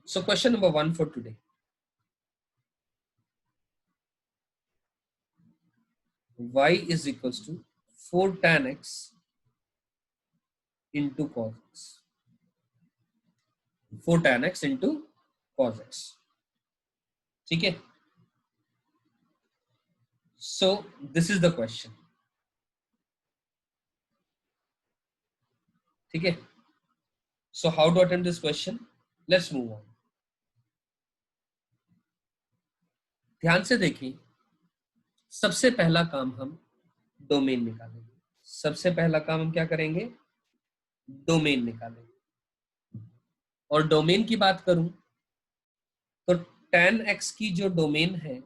So question number 1 for today. Y is equals to 4 tan x into cos x. 4 tan x into cos x. ठीक है? So this is the question. ठीक है? So how to attempt this question? Let's move on. ध्यान से देखिए, सबसे पहला काम हम डोमेन निकालेंगे। सबसे पहला काम हम क्या करेंगे? डोमेन निकालेंगे। और डोमेन की बात करूं तो tan x की जो डोमेन है,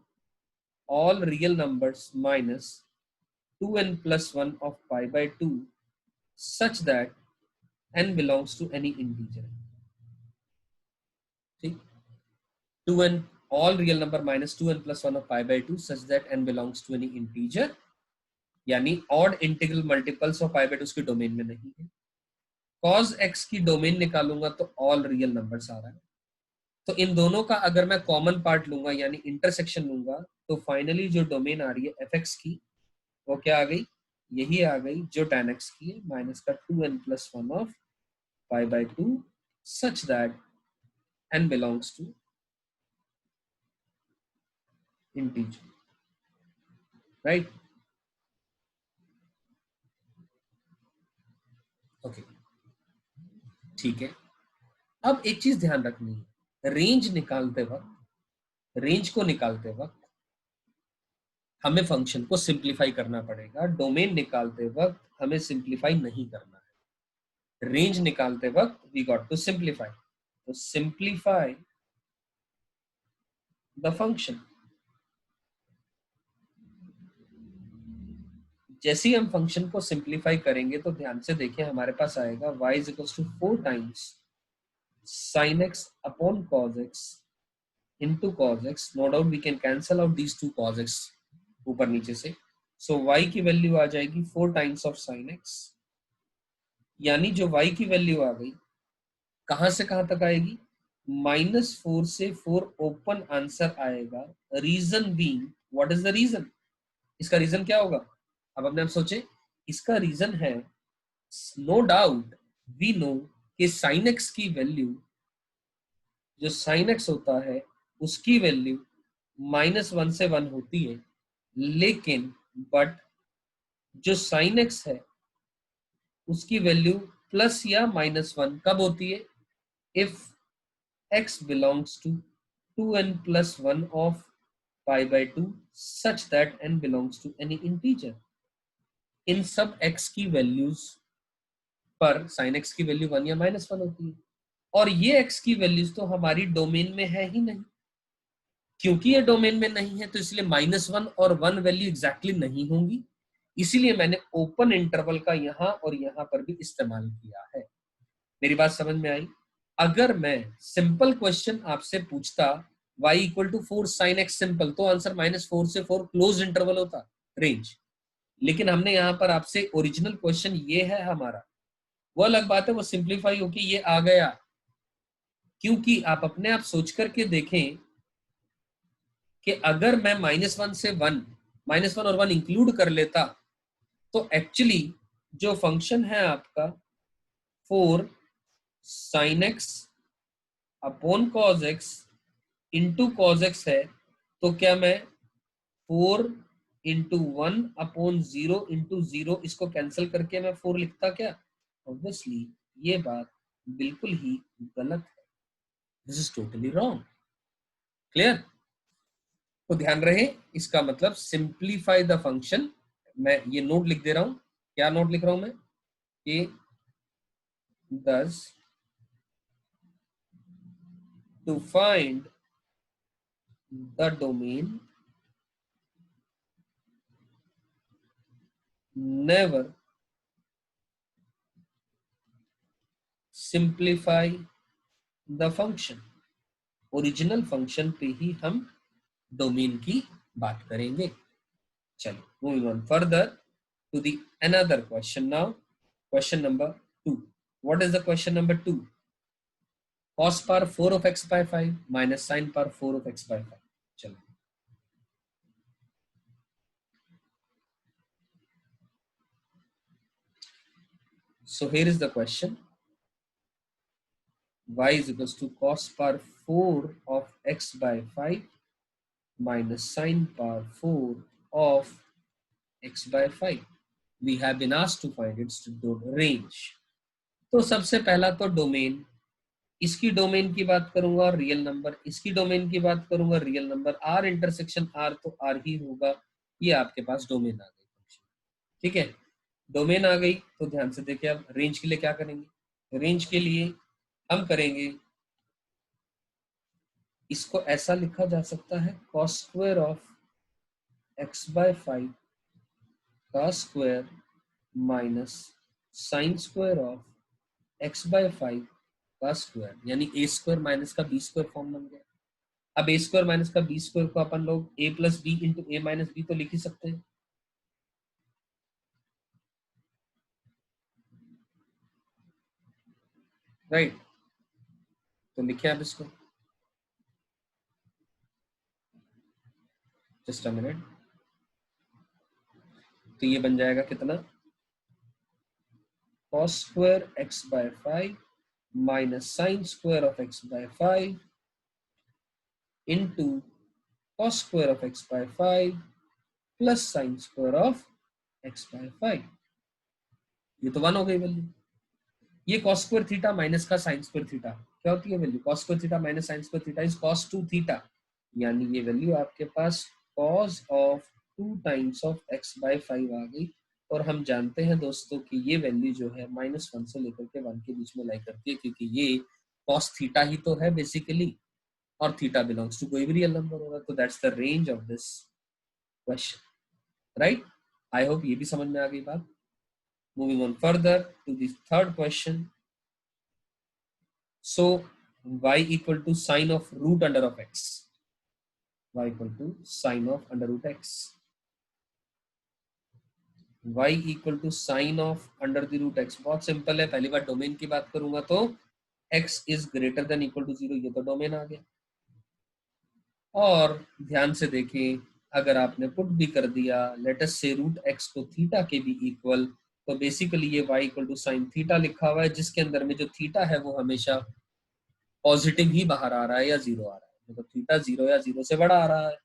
all real numbers minus 2n plus 1 of pi by 2 such that n belongs to any integer. ठीक, 2n all real number minus 2n plus 1 of pi by 2 such that n belongs to any integer, यानी odd integral multiples of pi by 2 की domain में नहीं है। cos x की domain निकालूंगा तो all real numbers आ रहा है। तो इन दोनों का अगर मैं कॉमन पार्ट लूंगा यानी इंटरसेक्शन लूंगा तो फाइनली जो डोमेन आ रही है fx की वो क्या आ गई? यही आ गई जो tan x की है, माइनस का 2n plus 1 of pi by 2 such that n belongs to integer, right? Okay, ठीक है। अब एक चीज ध्यान रखनी है, रेंज निकालते वक्त, रेंज को निकालते वक्त हमें फंक्शन को सिंप्लीफाई करना पड़ेगा। डोमेन निकालते वक्त हमें सिंप्लीफाई नहीं करना है। रेंज निकालते वक्त वी गॉट टू सिंप्लीफाई। तो सिंप्लीफाई द फंक्शन। जैसे ही हम फंक्शन को सिंप्लीफाई करेंगे तो ध्यान से देखिए, हमारे पास आएगा y is equals to 4 times sin x upon cos x into cos x. No doubt we can cancel out these two cos x ऊपर नीचे से। So y की वैल्यू आ जाएगी 4 times of sin x, यानी जो y की value आ गई कहां से कहां तक आएगी? -4 से 4 ओपन आंसर आएगा। Reason being, what is the reason? इसका रीजन क्या होगा? अब अपने आप सोचे, इसका रीजन है, नो डाउट वी नो कि sin x की वैल्यू, जो sin x होता है उसकी वैल्यू -1 से 1 होती है, लेकिन बट जो sin x है उसकी वैल्यू प्लस या -1 कब होती है? If x belongs to 2n plus 1 of pi by 2 such that n belongs to any integer. इन सब x की वैल्यूज पर sin x की वैल्यू 1 या -1 होती है, और ये x की वैल्यूज तो हमारी डोमेन में है ही नहीं। क्योंकि ये डोमेन में नहीं है तो इसलिए -1 और 1 वैल्यू एग्जैक्टली नहीं होंगी, इसीलिए मैंने ओपन इंटरवल का यहां और यहां पर भी इस्तेमाल किया है। मेरी बात समझ में आई? अगर मैं सिंपल क्वेश्चन आपसे पूछता y equal to 4 sin x simple, तो आंसर -4 से 4 क्लोज इंटरवल होता, रेंज। लेकिन हमने यहाँ पर आपसे ओरिजिनल क्वेश्चन ये है हमारा, वो अलग बात है, वो सिंप्लीफाई होके ये आ गया। क्योंकि आप अपने आप सोच करके देखें कि अगर मैं -1 से 1, -1 और 1 इंक्लूड कर लेता तो एक्चुअली जो फंक्शन है आपका 4 sin x upon cos x into cos x है, तो क्या मैं 4 इंटू 1 अपॉन 0 इंटू 0 इसको कैंसिल करके मैं 4 लिखता क्या? ऑब्वियसली ये बात बिल्कुल ही गलत है। This is totally wrong. Clear? तो ध्यान रहे, इसका मतलब सिंप्लीफाई द फंक्शन। मैं ये नोट लिख दे रहा हूं। क्या नोट लिख रहा हूं मैं? कि thus to find the domain, never simplify the function। Original function पे ही हम डोमेन की बात करेंगे। चलिए, moving on further to the another question now. Question number 2। What is the question number 2? cos power 4 of x by 5 minus sin power 4 of x by 5. चलो, so here is the question. Y is equals to cos power 4 of x by 5 minus sin power 4 of x by 5. We have been asked to find its range. तो सबसे पहला तो domain, इसकी domain की बात करूंगा real number, इसकी domain की बात करूंगा real number, r intersection r तो आर ही होगा. ये आपके पास डोमेन आ गई. ठीक है, डोमेन आ गई तो ध्यान से देखिए. अब रेंज के लिए क्या करेंगे? रेंज के लिए हम करेंगे, इसको ऐसा लिखा जा सकता है cos square of x by 5 का square minus sine square of x by 5 का स्क्वायर, यानी a स्क्वायर माइनस का b स्क्वायर फॉर्म बन गया. अब a स्क्वायर माइनस का b स्क्वायर को अपन लोग a plus b into a minus b तो लिख ही सकते हैं, राइट? तो लिखे आप इसको, जस्ट अ मिनट. तो ये बन जाएगा कितना? cos square x by 5 minus sine square of x by 5 into cos square of x by 5 plus sine square of x by 5. ये तो 1 हो गई वैल्यू. ये cos स्क्वायर थीटा माइनस का साइन स्क्वायर थीटा क्या होती है value? cos square theta minus sine square theta is cos 2 theta, यानी ये वैल्यू आपके पास cos of 2 times of x by 5 आ गई. और हम जानते हैं दोस्तों कि ये वैल्यू जो है -1 से लेकर के 1 के बीच में लाई करती है, क्योंकि ये cos थीटा ही तो है बेसिकली, और थीटा बिलोंग्स टू कोई भी रियल नंबर होगा. तो that's the range of this question, right? I hope ये भी समझ में आ गई बात. Moving on further to the third question. So y equal to sine of root under of x. Y equal to sine of under root x. Y equal to sine of under the root x. बहुत simple है. पहली बार domain की बात करूंगा तो x is greater than equal to 0, ये तो domain आ गया. और ध्यान से देखिए, अगर आपने पुट भी कर दिया लेट अस से रूट x को थीटा के भी इक्वल, तो बेसिकली ये y equal to sine theta लिखा हुआ है, जिसके अंदर में जो थीटा है वो हमेशा पॉजिटिव ही बाहर आ रहा है या जीरो आ रहा है. मतलब थीटा जीरो या जीरो से बड़ा आ रहा है,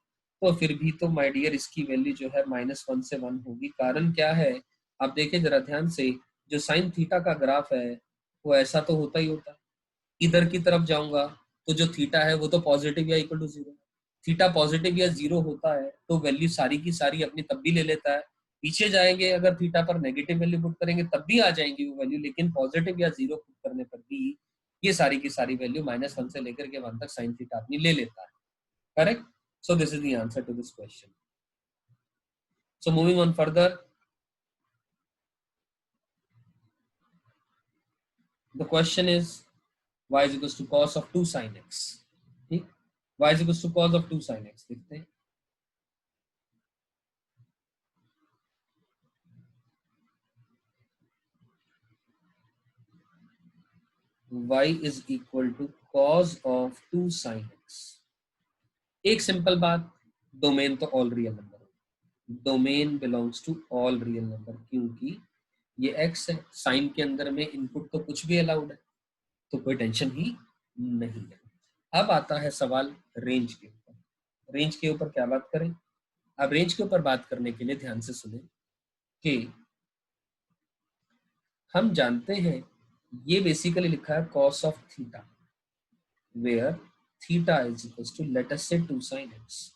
तो फिर भी तो माय डियर इसकी वैल्यू जो है -1 से 1 होगी. कारण क्या है? आप देखिए जरा ध्यान से, जो साइन थीटा का ग्राफ है वो ऐसा तो होता ही होता है. इधर की तरफ जाऊंगा तो जो थीटा है वो तो पॉजिटिव या equal to zero. Theta positive या जीरो होता है तो वैल्यू सारी की सारी अपनी तब भी ले लेता है. पीछे जाएंगे अगर थीटा पर नेगेटिव वैल्यू पुट करेंगे तब भी आ जाएंगी वो वैल्यू, लेकिन पॉजिटिव या जीरो पुट करने पर भी ये सारी की सारी वैल्यू -1 से लेकर के 1 तक साइन थीटा अपनी ले लेता है. Correct? So this is the answer to this question. So moving on further, the question is y is equals to cos of 2 sin x. ठीक, y is equals to cos of 2 sin x. देखते हैं. y is equal to cos of 2 sin x. एक simple बात, domain तो all real number है. Domain belongs to all real number, क्योंकि ये x है, साइन के अंदर में इनपुट तो कुछ भी अलाउड है, तो कोई टेंशन ही नहीं है. अब आता है सवाल रेंज के ऊपर. रेंज के ऊपर क्या बात करें? अब रेंज के ऊपर बात करने के लिए ध्यान से सुने कि हम जानते हैं ये बेसिकली लिखा है cos of theta, where theta is equal to let us say 2 sin x,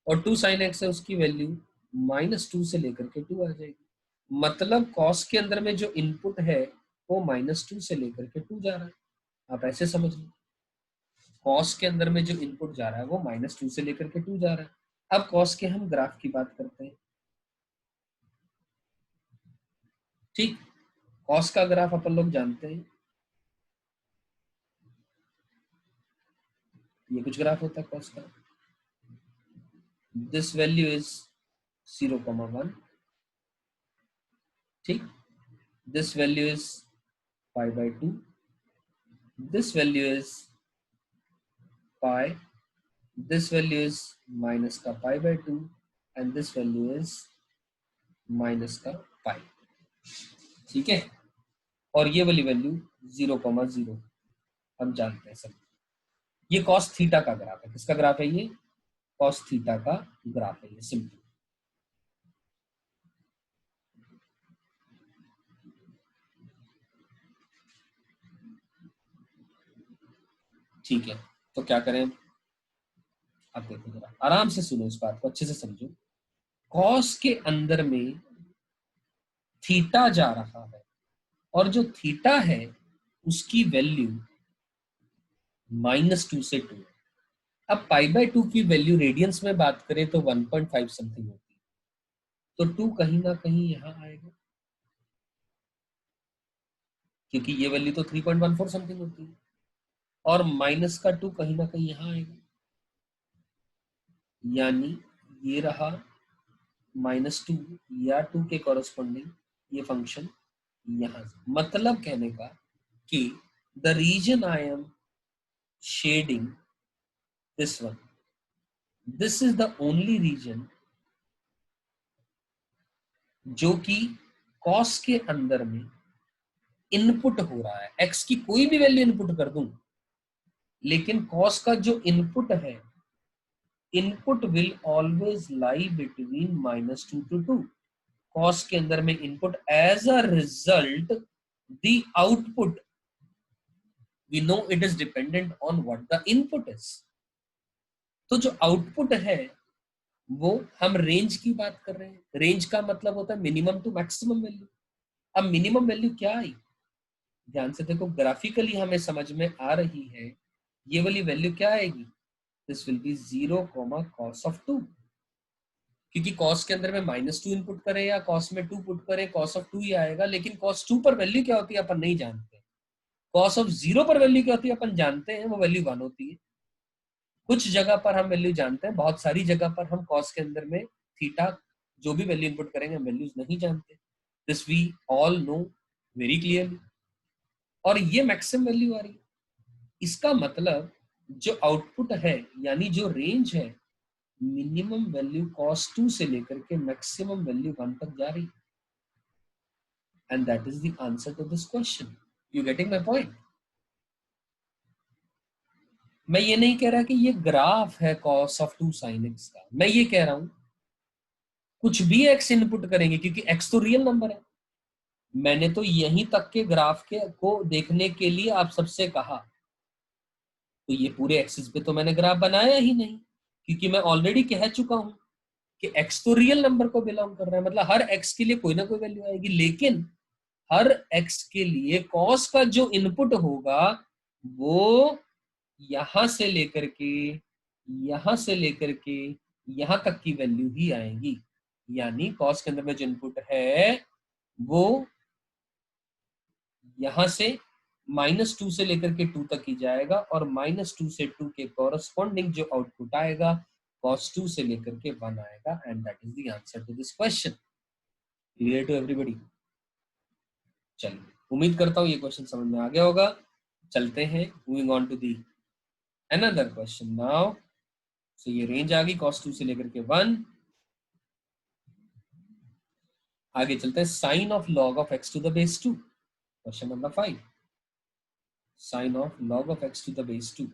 और 2 sin x है उसकी वैल्यू -2 से लेकर के 2 आ जाएगी. मतलब cos के अंदर में जो इनपुट है वो -2 से लेकर के 2 जा रहा है. आप ऐसे समझ लो, cos के अंदर में जो इनपुट जा रहा है वो -2 से लेकर के 2 जा रहा है. अब cos के हम ग्राफ की बात करते हैं. ठीक, cos का ग्राफ अपन लोग जानते हैं, ये कुछ ग्राफ होता है cos का. This value is 0,1. ठीक, this value is 5/2. This value is pi, this value is minus का pi by 2 and this value is minus का पाई। ठीक है, और ये वाली वैल्यू 0,0 हम जानते हैं सब। ये कॉस थीटा का ग्राफ है। किसका ग्राफ है ये? कॉस थीटा का ग्राफ है ये, सिंपल। ठीक है, तो क्या करें आप देखो, जरा आराम से सुनो, इस बात को अच्छे से समझो। कॉस के अंदर में थीटा जा रहा है और जो थीटा है उसकी वैल्यू -2 से 2। अब पाई बाय 2 की वैल्यू रेडियंस में बात करें तो 1.5 समथिंग होती है, तो 2 कहीं ना कहीं यहां आएगा, क्योंकि ये वैल्यू तो 3.14 समथिंग होती है, और माइनस का 2 कहीं ना कहीं यहां आएगा, यानी ये रहा -2 या 2 के कॉरस्पॉन्डिंग ये फंक्शन यहां से। मतलब कहने का कि the reason I am shedding this one, this is the only reason जो कि कॉस के अंदर में इनपुट हो रहा है। एक्स की कोई भी वैल्यू इनपुट कर दूं, लेकिन कॉस का जो इनपुट है, input will always lie between -2 to 2। Cos के अंदर में input, as a result the output, we know it is dependent on what the input is. तो जो आउटपुट है वो, हम रेंज की बात कर रहे हैं। रेंज का मतलब होता है मिनिमम टू मैक्सिमम वैल्यू। अब मिनिमम वैल्यू क्या आई, ध्यान से देखो, ग्राफिकली हमें समझ में आ रही है। ये वाली वैल्यू क्या आएगी? This will be 0, cos of 2, क्योंकि cos के अंदर में -2 इनपुट करें या cos में 2 पुट करें, cos ऑफ 2 ही आएगा। लेकिन cos 2 पर वैल्यू क्या होती है अपन नहीं जानते। cos ऑफ 0 पर वैल्यू क्या होती है अपन जानते हैं, वो वैल्यू 1 होती है। कुछ जगह पर हम वैल्यू जानते हैं, बहुत सारी जगह पर हम cos के अंदर में थीटा जो भी वैल्यू इनपुट करेंगे हम वैल्यूज नहीं जानते। This we all know very clearly. और ये मैक्सिमम वैल्यू आ रही है, इसका मतलब जो आउटपुट है, यानी जो रेंज है, मिनिमम वैल्यू cos 2 से लेकर के मैक्सिमम वैल्यू 1 तक जा रही है। And that is the answer to this question. You getting my point? मैं ये नहीं कह रहा कि ये ग्राफ है cos ऑफ 2 sin x का, मैं ये कह रहा हूं कुछ भी x इनपुट करेंगे, क्योंकि x तो रियल नंबर है। मैंने तो यहीं तक के ग्राफ के को देखने के लिए आप सबसे कहा, तो ये पूरे एक्सिस पे तो मैंने ग्राफ बनाया ही नहीं, क्योंकि मैं ऑलरेडी कह चुका हूं कि x तो रियल नंबर को बिलोंग कर रहा है। मतलब हर x के लिए कोई ना कोई वैल्यू आएगी, लेकिन हर x के लिए cos का जो इनपुट होगा वो यहां से लेकर के यहां से लेकर के यहां तक की वैल्यू ही आएगी। यानी cos के अंदर में जो इनपुट है वो यहां से -2 से लेकर के 2 तक ही जाएगा, और -2 से 2 के कॉरस्पॉन्डिंग जो आउटपुट आएगा cos 2 से लेकर के 1 आएगा। And that is the answer to this question. Clear to everybody? चलिए, उम्मीद करता हूँ ये क्वेश्चन समझ में आ गया होगा। चलते हैं, moving on to the another question now. So ये रेंज आ गई cos 2 से लेकर के 1। आगे चलते हैं, sine of log of x to the base 2। Question number 5, sine of log of x to the base 2।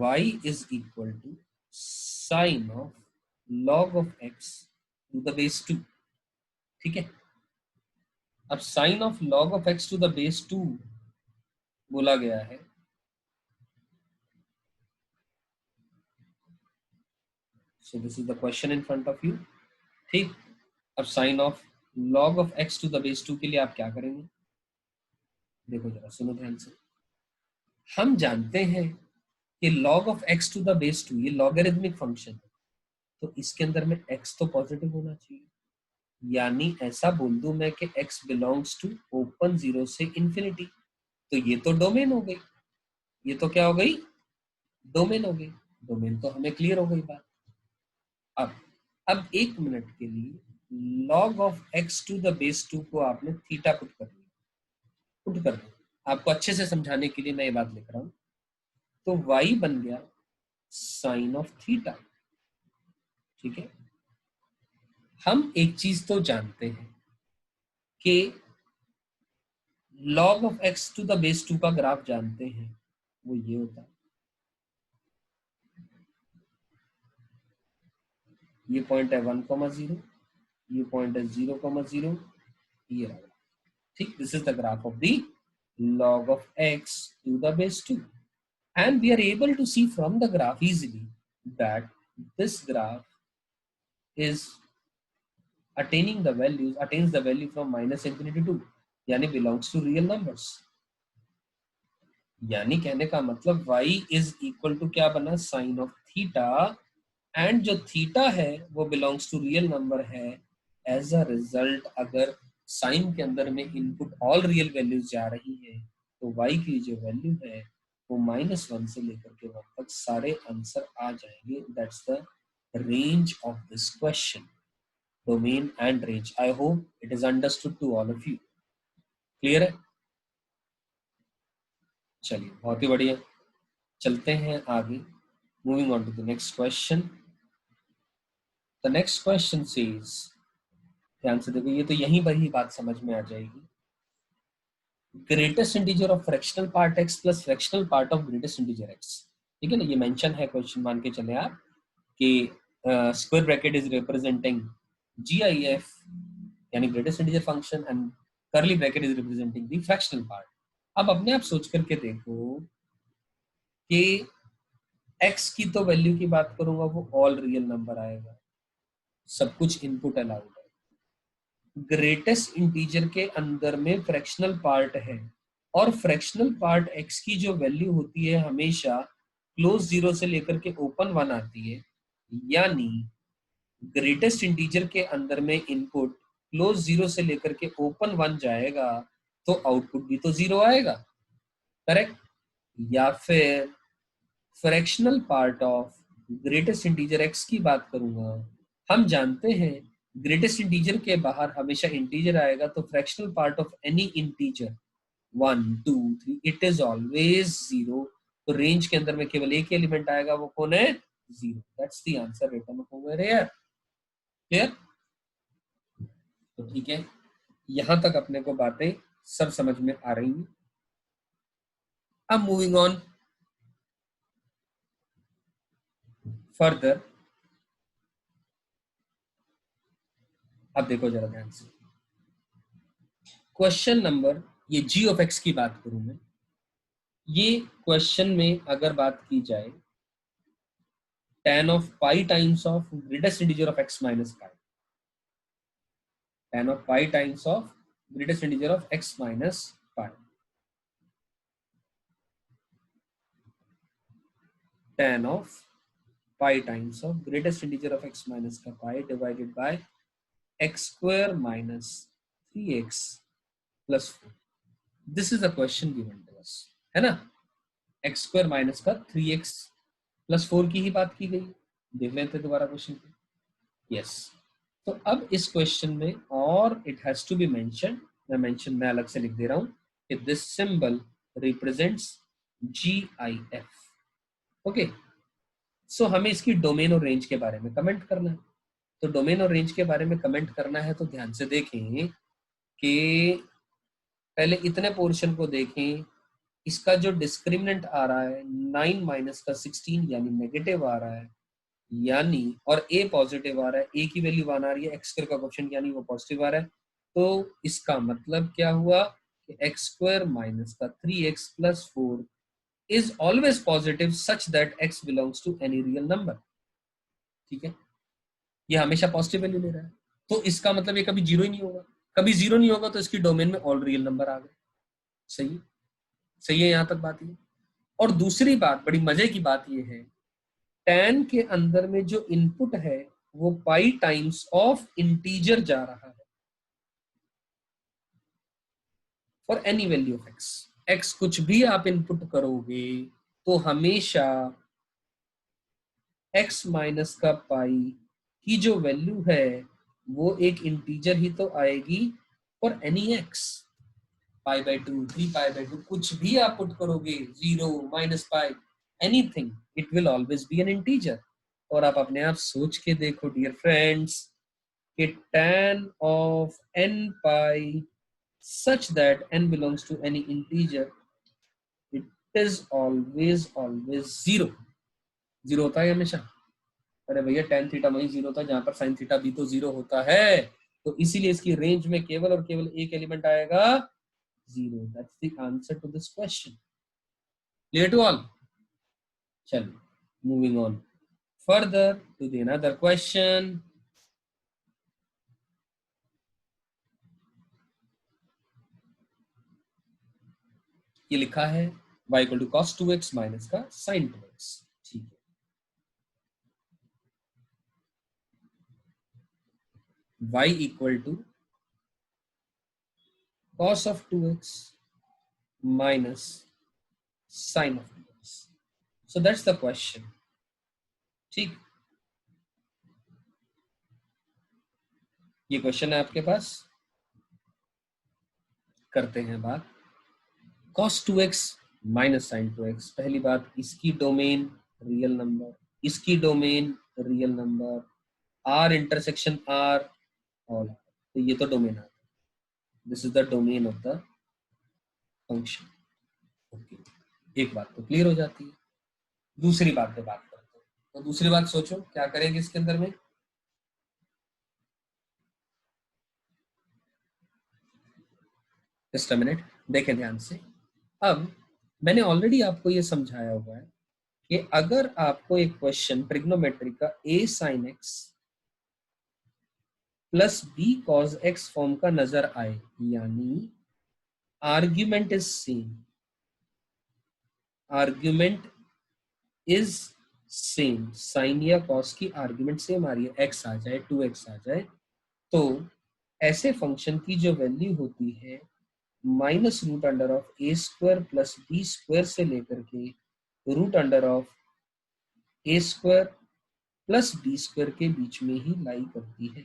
y is equal to sine of log of x to the base 2। ठीक है, अब sine of log of x to the base 2 बोला गया है। So this is the question in front of you. ठीक, अब sine of log of x to the base 2 के लिए आप क्या करेंगे? देखो जरा, सुनो ध्यान से। हम जानते हैं कि log of x to the base 2 ये लॉगरिथमिक फंक्शन है, तो इसके अंदर में x तो पॉजिटिव होना चाहिए। यानी ऐसा बोल दूं मैं कि x बिलोंग्स टू ओपन 0 से इंफिनिटी, तो ये तो डोमेन हो गई। ये तो क्या हो गई? डोमेन हो गई। डोमेन तो हमें क्लियर हो गई बात। अब अब 1 मिनट के लिए log of x to the base 2 को आपने थीटा पुट कर दिया। आपको अच्छे से समझाने के लिए मैं ये बात लिख रहा हूं। तो y बन गया साइन ऑफ थीटा। ठीक है, हम एक चीज तो जानते हैं कि log of x to the base 2 का ग्राफ जानते हैं, वो ये होता है, ये पॉइंट है 1,0, ये पॉइंट है 0,0, ये रहा। ठीक, this is the graph of the log of x to the base 2, and we are able to see from the graph easily that this graph is attains the value from minus infinity to, यानी belongs to real numbers। यानी कहने का मतलब y is equal to क्या बना, sign of theta, and जो theta है वो बिलोंग्स टू रियल नंबर है। एज अ रिजल्ट अगर साइन के अंदर में इनपुट ऑल रियल वैल्यूज जा रही है तो y की जो वैल्यू है वो -1 से लेकर के 1 तक सारे आंसर आ जाएंगे। That's the range of this question, domain and range. I hope it is understood to all of you. Clear है? चलिए, बहुत ही बढ़िया, चलते हैं आगे। Moving on to the next question. The next question says, ध्यान से देखो, ये तो यहीं पर ही बात समझ में आ जाएगी। Greatest integer of fractional part x plus fractional part of greatest integer x। ठीक है ना, ये मेंशन है क्वेश्चन, मान के चले आप कि square bracket is representing GIF यानी greatest integer function, and curly bracket is representing the fractional part. अब अपने आप सोच करके देखो कि x की तो वैल्यू की बात करूंगा वो ऑल रियल नंबर आएगा, सब कुछ इनपुट अलाउड है। ग्रेटेस्ट इंटीजर के अंदर में फ्रैक्शनल पार्ट है, और फ्रैक्शनल पार्ट x की जो वैल्यू होती है हमेशा क्लोज 0 से लेकर के ओपन 1 आती है। यानी ग्रेटेस्ट इंटीजर के अंदर में इनपुट क्लोज 0 से लेकर के ओपन 1 जाएगा तो आउटपुट भी तो 0 आएगा, करेक्ट? या फिर fractional part of greatest integer x की बात करूंगा, हम जानते हैं ग्रेटेस्ट इंटीजर के बाहर हमेशा इंटीजर आएगा, तो fractional part of any integer 1 2 3 it is always 0। तो रेंज के अंदर में केवल एक एलिमेंट आएगा, वो कौन है? 0। That's the answer written over here. Clear? तो ठीक है, यहां तक अपने को बातें सब समझ में आ रही हैं। अब मूविंग ऑन फर्दर, अब देखो जरा ध्यान से क्वेश्चन नंबर, ये g ऑफ x की बात करूं मैं, ये क्वेश्चन में अगर बात की जाए tan of pi times of greatest integer of x minus pi, tan of pi times of greatest integer of x minus pi, tan of pi times of greatest integer of x minus का pi divided by x square minus 3x plus 4। This is a question given to us, है ना? x square minus का 3x plus 4 की ही बात की गई। देख लेते दोबारा क्वेश्चन को। यस, तो अब इस क्वेश्चन में, और it has to be mention, मैं अलग से लिख दे रहा हूं कि this symbol represents GIF। Okay, so हमें इसकी डोमेन और रेंज के बारे में कमेंट करना है। तो डोमेन और रेंज के बारे में कमेंट करना है तो ध्यान से देखें कि पहले इतने पोर्शन को देखें। इसका जो डिस्क्रिमिनेंट आ रहा है 9 माइनस का 16 यानी नेगेटिव आ रहा है, यानी और a पॉजिटिव आ रहा है, a की वैल्यू 1 आ रही है, एक्स स्क्वायर का कोएफिशिएंट यानी वो पॉजिटिव आ रहा है। तो इसका मतलब क्या हुआ कि एक्स स्क्वायर माइनस का 3x plus 4 is always positive such that x belongs to any real number। ठीक है, ये हमेशा पॉजिटिव वैल्यू ले रहा है, तो इसका मतलब ये कभी जीरो ही नहीं होगा। कभी जीरो नहीं होगा तो इसकी डोमेन में ऑल रियल नंबर आ गए। सही, सही है, यहां तक बात ये। और दूसरी बात, बड़ी मजे की बात ये है, tan के अंदर में जो इनपुट है वो पाई टाइम्स ऑफ इंटीजर जा रहा है for any value of x। x कुछ भी आप इनपुट करोगे तो हमेशा x माइनस का पाई की जो वैल्यू है वो एक इंटीजर ही तो आएगी for any x. Pi by 2, 3 pi by 2, कुछ भी आप पुट करोगे, 0 minus pi, anything, it will always be N integer. और आप अपने आप सोच के देखो डियर फ्रेंड्स कि tan of n pi such that n belongs to any integer, it is always zero। Zero होता है हमेशा। अरे भैया tan थीटा वही जीरो होता है जहां पर sin थीटा भी तो जीरो होता है। तो इसीलिए इसकी रेंज में केवल और केवल एक एलिमेंट आएगा, zero. That's the answer to this question. Clear to all? चलिए, moving on further to the another question. ये लिखा है y equal to cos 2x minus का sin 2x। ठीक है, y equal to cos of 2x minus sin of 2x। so that's the question। ठीक, ये question है आपके पास। करते हैं बात cos 2x minus sin 2x। पहली बात, इसकी डोमेन रियल नंबर, इसकी domain real number, r intersection r all, तो ये तो डोमेन है। This is the domain of the function. Okay, एक बात तो क्लियर हो जाती है। दूसरी बात पे बात करते हैं। तो दूसरी बात सोचो क्या करेंगे इसके अंदर में। जस्ट अ मिनट, देखें ध्यान से। अब मैंने ऑलरेडी आपको ये समझाया हुआ है कि अगर आपको एक क्वेश्चन ट्रिग्नोमेट्री का a sin x प्लस b cos x फॉर्म का नजर आए, यानी argument is same, argument is same, sine या कॉस की आर्ग्यूमेंट सेम आ रही है, x आ जाए 2x आ जाए, तो ऐसे फंक्शन की जो वैल्यू होती है minus root under of a square plus b square से लेकर के root under of a square plus b square के बीच में ही लाई करती है।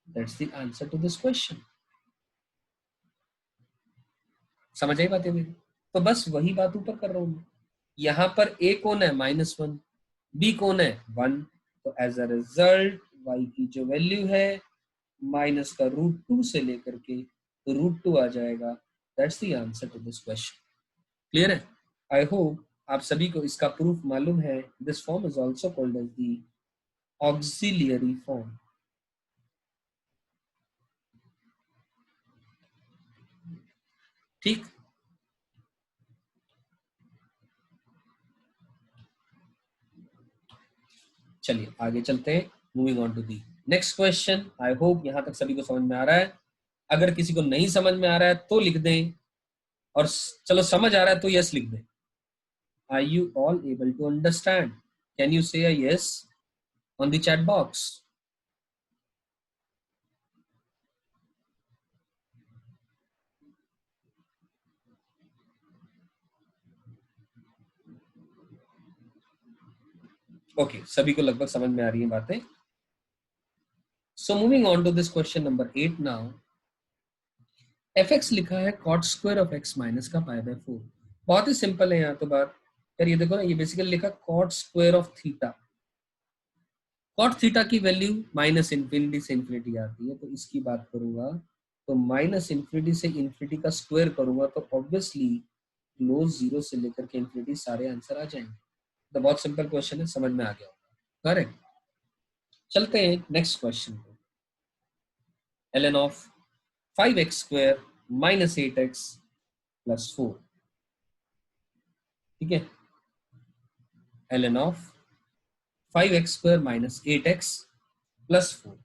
That's the answer to this question. समझ आई बातें मेरी? तो बस वही बात ऊपर कर रहा हूं मैं। यहां पर ए कौन है, -1, बी कौन है, 1, तो एज अ रिजल्ट y की जो वैल्यू है माइनस का √2 से लेकर के √2 आ जाएगा। That's the answer to this question. Clear है? आई होप आप सभी को इसका प्रूफ मालूम है। This form is also called as the auxiliary form. ठीक, चलिए आगे चलते हैं। Moving on to the next question. I hope यहां तक सभी को समझ में आ रहा है। अगर किसी को नहीं समझ में आ रहा है तो लिख दें, और चलो समझ आ रहा है तो यस लिख दें। Are you all able to understand? Can you say a yes on the chat box? Okay, सभी को लगभग समझ में आ रही है बातें। So moving on to this question number 8 now. fx लिखा है cot square of x minus का π/4। बहुत ही सिंपल है यहाँ तो बात। यार ये देखो ना, ये बेसिकली लिखा cot square of theta. cot theta की वैल्यू माइनस इन्फिनिटी से इन्फिनिटी आती है, तो इसकी बात करूंगा तो माइनस इन्फिनिटी से इन्फिनिटी का स्क्वायर करूंगा तो ऑब्वियसली क्लोज जीरो से लेकर के इन्फिनिटी सारे आंसर आ जाएंगे। तो बहुत सिंपल क्वेश्चन है, समझ में आ गया होगा। करेक्ट। चलते हैं नेक्स्ट क्वेश्चन पे। ln of 5x square minus 8x plus 4। ठीक है, ln of 5x square minus 8x plus 4।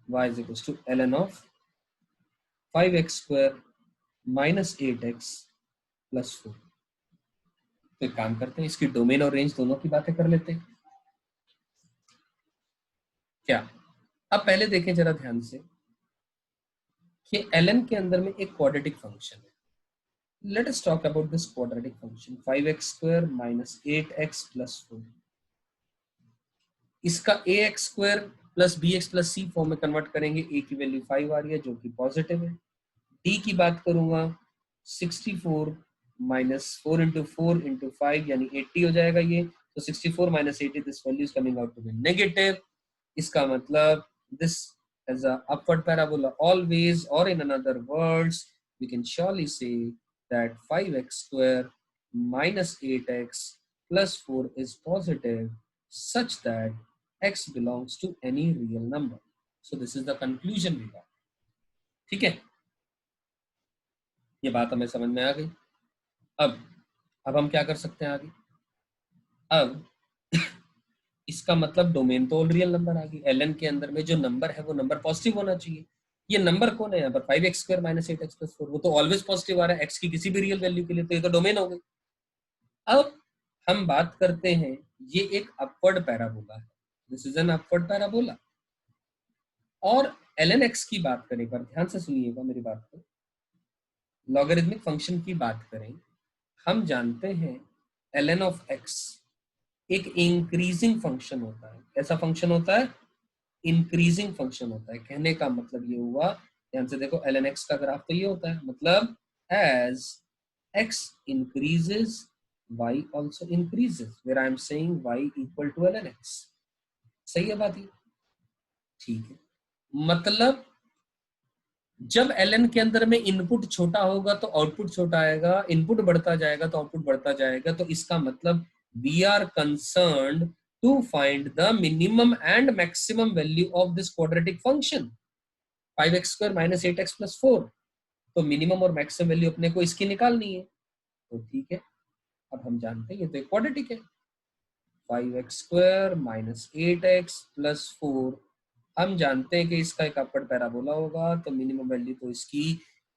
y is equals to ln of 5x square minus 8x plus 4। तो एक काम करते हैं, इसकी डोमेन और रेंज दोनों की बातें कर लेते हैं। क्या? अब पहले देखें जरा ध्यान से। ये ln के अंदर में एक क्वाड्रेटिक फंक्शन है. Let us talk about this quadratic function 5x square minus 8x plus 4. इसका ax square plus bx plus c form में कन्वर्ट करेंगे. a की वैल्यू 5 आ रही है जो कि पॉजिटिव है. d की बात करूंगा 64 minus 4 into 4 into 5 यानी 80 हो जाएगा ये. तो 64 minus 80 this value is coming out to be negative. इसका मतलब this as a upward parabola always, or in another words we can surely say that 5x square minus 8x plus 4 is positive such that x belongs to any real number. So this is the conclusion we got. ठीक है, ये बात हमें समझ में आ गई. अब हम क्या कर सकते हैं आगे. अब इसका मतलब डोमेन तो ऑल रियल नंबर आ गई. ln के अंदर में जो नंबर है वो नंबर पॉजिटिव होना चाहिए. ये नंबर कौन है यहाँ पर 5x square minus 8x plus 4, वो तो ऑलवेज पॉजिटिव आ रहा है x की किसी भी रियल वैल्यू के लिए. तो ये तो डोमेन हो गई. अब हम बात करते हैं, ये एक अपवर्ड पैराबोला है. This is an upward parabola. और ln x की बात करें, पर ध्यान से सुनिएगा मेरी बात को. लॉगरिथमिक फंक्शन की बात करें, हम जानते हैं ln ऑफ x एक इंक्रीजिंग फंक्शन होता है. कैसा फंक्शन होता है? इंक्रीजिंग फंक्शन होता है. कहने का मतलब ये हुआ, ध्यान से देखो, ln x का ग्राफ तो ये होता है, मतलब as x increases y also increases, where I am saying y equal to ln x. सही है बात ये? ठीक है, मतलब जब ln के अंदर में इनपुट छोटा होगा तो आउटपुट छोटा आएगा, इनपुट बढ़ता जाएगा तो आउटपुट बढ़ता जाएगा. तो इसका मतलब we are concerned to find the minimum and maximum value of this quadratic function 5x square minus 8x plus 4. तो मिनिमम और मैक्सिमम वैल्यू अपने को इसकी निकालनी है. तो ठीक है, अब हम जानते हैं ये तो एक क्वाड्रेटिक है. 5x square minus 8x plus 4, हम जानते हैं कि इसका एक अपवर्ड पैराबोला होगा. तो मिनिमम वैल्यू तो इसकी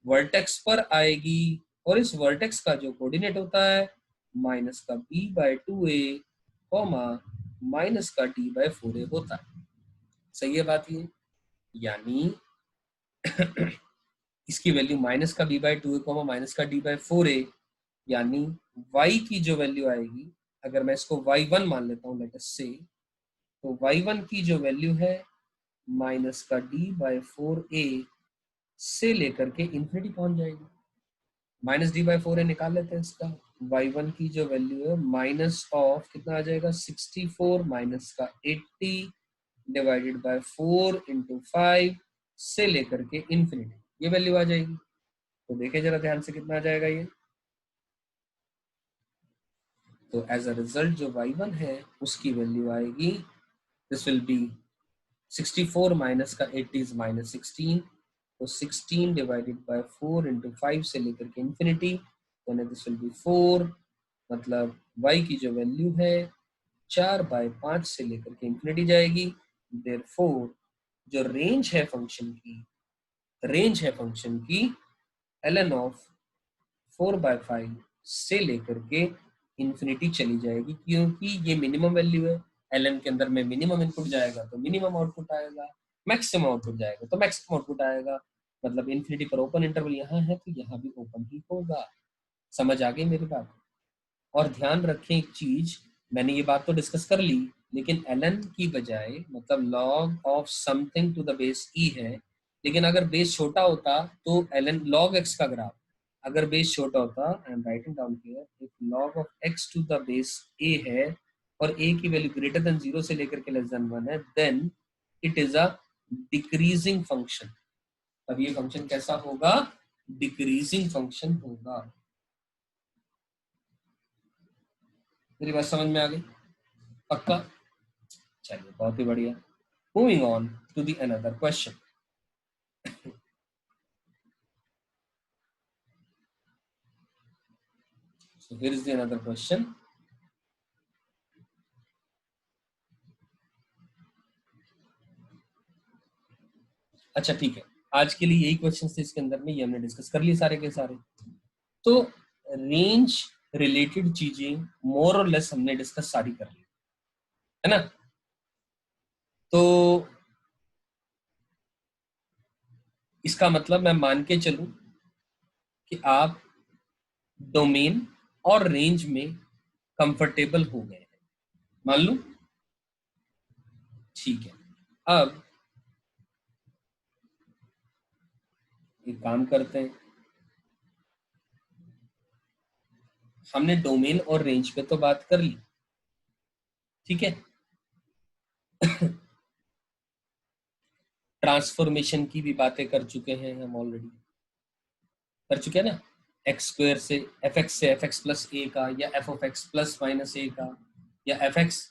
वर्टेक्स पर आएगी, और इस वर्टेक्स का जो कोऑर्डिनेट होता है माइनस का b/2a कॉमा माइनस का d/4a होता है. सही है बात ये? यानी इसकी वैल्यू माइनस का b/2a कॉमा माइनस का d/4a, यानी y की जो वैल्यू आएगी, अगर मैं इसको y1 मान लेता हूं लेट अस से, तो y1 की जो वैल्यू है माइनस का d/4a से लेकर के इंफिनिटी पहुंच जाएगी. माइनस d/4a निकाल लेते हैं इसका. y1 की जो वैल्यू है माइनस ऑफ कितना आ जाएगा 64 माइनस का 80 डिवाइडेड बाय 4 इंटू 5 से लेकर के इंफिनिटी, ये वैल्यू आ जाएगी. तो देखें जरा ध्यान से कितना आ जाएगा ये. तो एज अ रिजल्ट जो y1 है उसकी वैल्यू आएगी, दिस विल बी 64 माइनस का 80 इज माइनस 16. तो 16 डिवाइडेड बाय 4 इंटू 5 से लेकर के इंफिनिटी, यानी दिस विल बी 4. मतलब y की जो वैल्यू है 4/5 से लेकर के इंफिनिटी जाएगी. देयरफॉर जो रेंज है फंक्शन की ln ऑफ 4/5 से लेकर के इंफिनिटी चली जाएगी, क्योंकि ये मिनिमम वैल्यू है. ln के अंदर में मिनिमम इनपुट जाएगा तो मिनिमम आउटपुट आएगा, मैक्सिमम आउटपुट जाएगा तो मैक्सिमम आउटपुट आएगा. मतलब इंफिनिटी पर ओपन इंटरवल यहाँ है तो यहाँ भी ओपन ही होगा. समझ आ गई मेरी बात? और ध्यान रखें एक चीज, मैंने ये बात तो डिस्कस कर ली, लेकिन ln की बजाय मतलब log ऑफ something to the base e है, लेकिन अगर बेस छोटा होता तो ln log x का ग्राफ, अगर बेस छोटा होता, I am writing down here, if log of x to the base a है और a की वैल्यू ग्रेटर देन 0 से लेकर के लेस देन 1 है, then it is a decreasing function. अब ये फंक्शन कैसा होगा? डिक्रीजिंग फंक्शन होगा. मेरी बात समझ में आ गई? पक्का? चलिए, बहुत ही बढ़िया. Moving on to the another question. So here is the another question. अच्छा ठीक है, आज के लिए यही क्वेश्चन थे इसके अंदर में, ये हमने डिस्कस कर लिए सारे के सारे. तो रेंज रिलेटेड चीजें मोर और लेस हमने डिस्कस सारी कर ली है ना. तो इसका मतलब मैं मान के चलूं कि आप डोमेन और रेंज में कंफर्टेबल हो गए हैं, मान लूं, ठीक है। अब एक काम करते हैं, हमने डोमेन और रेंज पे तो बात कर ली, ठीक है। ट्रांसफॉर्मेशन की भी बातें कर चुके हैं हम, ऑलरेडी कर चुके हैं ना, एक्स स्क्वायर से एफ एक्स से एफ एक्स प्लस ए का, या F of X plus minus A का, या F X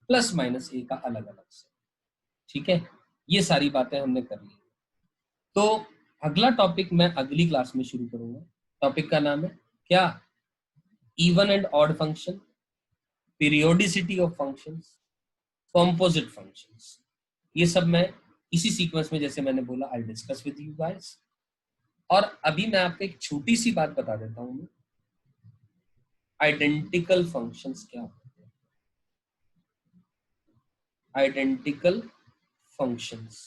plus minus A का, अलग अलग से, ठीक है। ये सारी बातें हमने कर ली। तो अगला टॉपिक मैं अगली क्लास में शुरू करूंगा। टॉपिक का नाम है क्या, even and odd function, periodicity of functions, composite functions. ये सब मैं इसी सीक्वेंस में, जैसे मैंने बोला, I discuss with you guys. और अभी मैं आपको एक छोटी सी बात बता देता हूं, आइडेंटिकल फंक्शंस क्या होते हैं। आइडेंटिकल फंक्शंस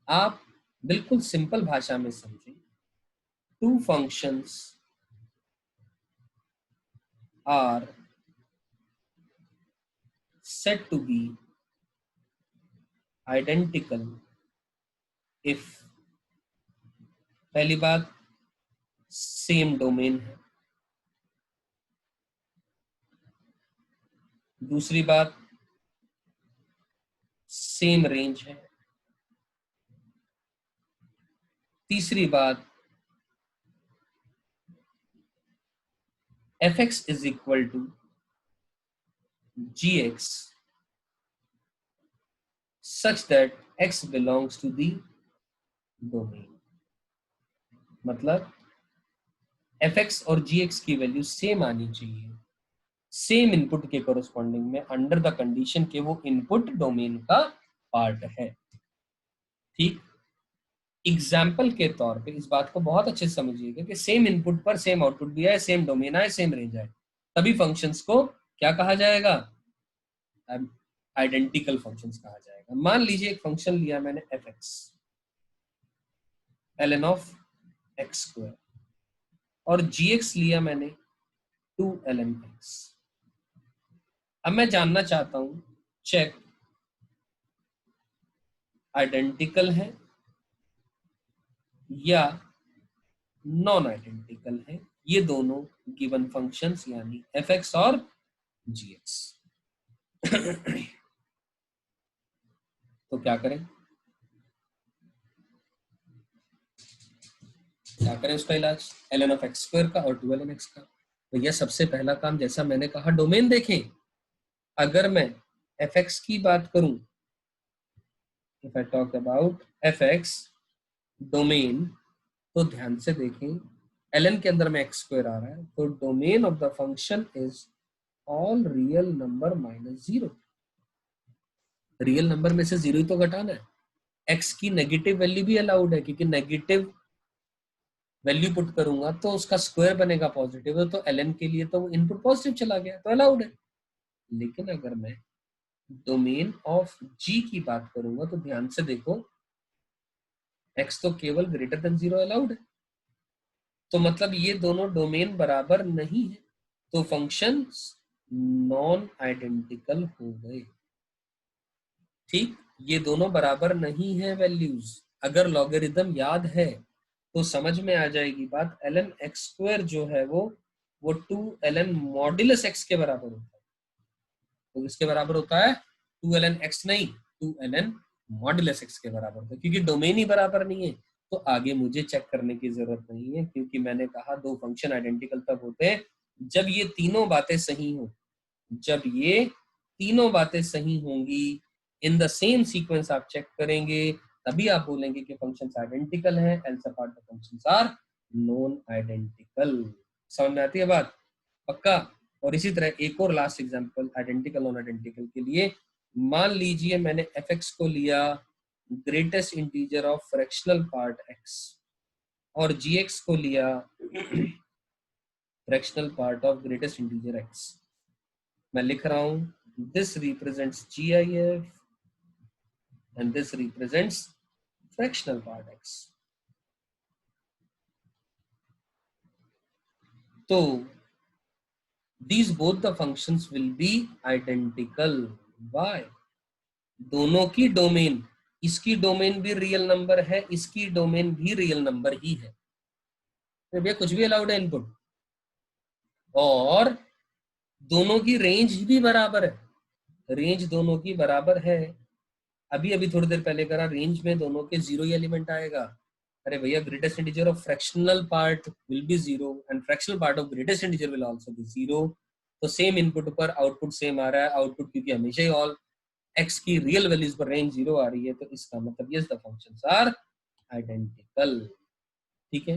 आप बिल्कुल सिंपल भाषा में समझें, two functions are said to be identical if, पहली बात, सेम डोमेन है, दूसरी बात सेम रेंज है, तीसरी बात f x is equal to g x such that x belongs to the domain. मतलब एफ एक्स और जी एक्स की वैल्यू सेम आनी चाहिए, सेम इनपुट के कोरोस्पॉन्डिंग में, अंडर द कंडीशन के वो इनपुट डोमेन का पार्ट है, ठीक। एग्जाम्पल के तौर पे इस बात को बहुत अच्छे से समझिएगा कि सेम इनपुट पर सेम आउटपुट भी आए, सेम डोमेन आए, सेम रेंज आए, तभी फंक्शंस को क्या कहा जाएगा, आइडेंटिकल फंक्शंस कहा जाएगा। मान लीजिए एक फंक्शन लिया मैंने f x, l n of x square, और जी एक्स लिया मैंने 2 ln x। अब मैं जानना चाहता हूं, चेक आइडेंटिकल है या नॉन आइडेंटिकल है ये दोनों गिवन फंक्शंस, यानी एफ एक्स और जी एक्स। तो क्या करें, क्या करें उसका इलाज, ln ऑफ एक्स स्क्वायर का और 2 ln x का। तो यह सबसे पहला काम, जैसा मैंने कहा, डोमेन देखें। अगर मैं एफ एक्स की बात करूं, if I talk about F x domain, तो ध्यान से देखें, ln के अंदर में एक्स स्क्वायर आ रहा है, तो domain of the function is all real number minus zero. Real number में से जीरो ही तो घटाना है। एक्स की नेगेटिव वैल्यू भी अलाउड है, क्योंकि नेगेटिव वैल्यू पुट करूंगा तो उसका स्क्वायर बनेगा पॉजिटिव है, तो ln के लिए तो इनपुट पॉजिटिव चला गया, तो अलाउड है। लेकिन अगर मैं डोमेन ऑफ जी की बात करूंगा, तो ध्यान से देखो, एक्स तो केवल ग्रेटर देन जीरो अलाउड है, तो मतलब ये दोनों डोमेन बराबर नहीं है, तो फंक्शन नॉन आइडेंटिकल हो गए, ठीक। ये दोनों बराबर नहीं है वैल्यूज। अगर लॉगरिथम याद है तो समझ में आ जाएगी बात। ln एक्स स्क्वायर जो है वो 2 ln मॉड्यूलस एक्स के बराबर होता है। तो किसके बराबर होता है, 2 ln x नहीं, 2 ln मॉड्यूलस एक्स के बराबर होता है, क्योंकि डोमेन ही बराबर नहीं है। तो आगे मुझे चेक करने की जरूरत नहीं है, क्योंकि मैंने कहा दो फंक्शन आइडेंटिकल तब होते हैं जब ये तीनों बातें सही हो। जब ये तीनों बातें सही होंगी, इन द सेम सीक्वेंस आप चेक करेंगे, तभी आप बोलेंगे कि फंक्शंस आइडेंटिकल हैं, else apart the functions are non identical. समझ में आती है बात, पक्का। और इसी तरह एक और last example identical non identical के लिए, मान लीजिए मैंने एफ एक्स को लिया greatest integer of fractional part x, और जी एक्स को लिया fractional part of greatest integer x. मैं लिख रहा हूं, this represents GIF and this represents fractional part x। तो these both the functions will be identical। why? दोनों की डोमेन, इसकी डोमेन भी रियल नंबर है, इसकी डोमेन भी रियल नंबर ही है, तो भैया कुछ भी अलाउड है इनपुट, और दोनों की रेंज भी बराबर है, रेंज दोनों की बराबर है। अभी अभी थोड़ी देर पहले करा, रेंज में दोनों के जीरो ही एलिमेंट आएगा। अरे भैया greatest integer of fractional part will be zero and fractional part of greatest integer will also be zero. तो सेम इनपुट पर आउटपुट सेम आ रहा है, आउटपुट क्योंकि हमेशा ही ऑल x की रियल वैल्यूज पर रेंज जीरो आ रही है, तो इसका मतलब yes the functions are identical. ठीक है।